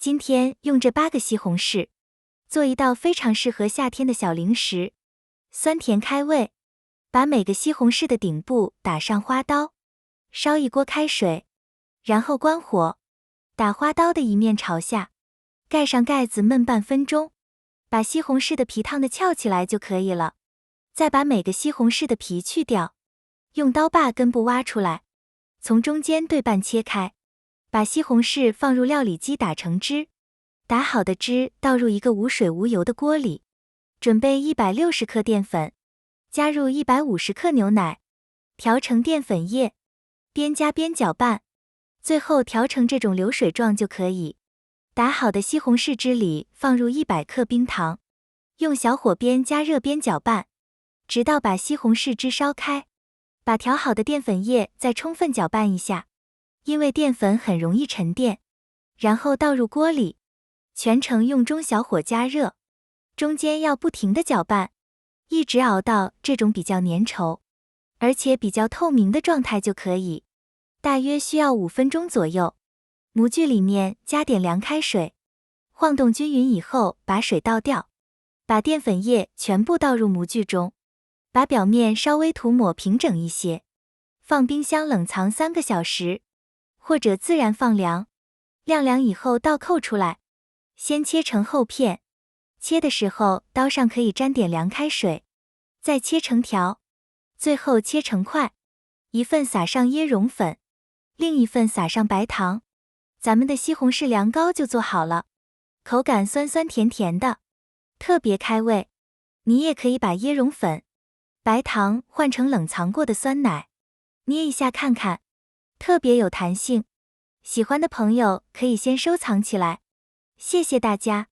今天用这8个西红柿，做一道非常适合夏天的小零食，酸甜开胃。把每个西红柿的顶部打上花刀，烧一锅开水，然后关火，打花刀的一面朝下，盖上盖子焖半分钟，把西红柿的皮烫的翘起来就可以了。再把每个西红柿的皮去掉，用刀把根部挖出来，从中间对半切开，把西红柿放入料理机打成汁，打好的汁倒入一个无水无油的锅里，准备160克淀粉，加入150克牛奶，调成淀粉液，边加边搅拌，最后调成这种流水状就可以。打好的西红柿汁里放入100克冰糖，用小火边加热边搅拌，直到把西红柿汁烧开。把调好的淀粉液再充分搅拌一下，因为淀粉很容易沉淀，然后倒入锅里，全程用中小火加热，中间要不停地搅拌，一直熬到这种比较粘稠，而且比较透明的状态就可以。大约需要5分钟左右。模具里面加点凉开水，晃动均匀以后把水倒掉，把淀粉液全部倒入模具中，把表面稍微涂抹平整一些，放冰箱冷藏3个小时，或者自然放凉，晾凉以后倒扣出来，先切成厚片，切的时候刀上可以沾点凉开水，再切成条，最后切成块，一份撒上椰蓉粉，另一份撒上白糖，咱们的西红柿凉糕就做好了，口感酸酸甜甜的，特别开胃。你也可以把椰蓉粉、白糖换成冷藏过的酸奶，捏一下看看，特别有弹性。喜欢的朋友可以先收藏起来。谢谢大家。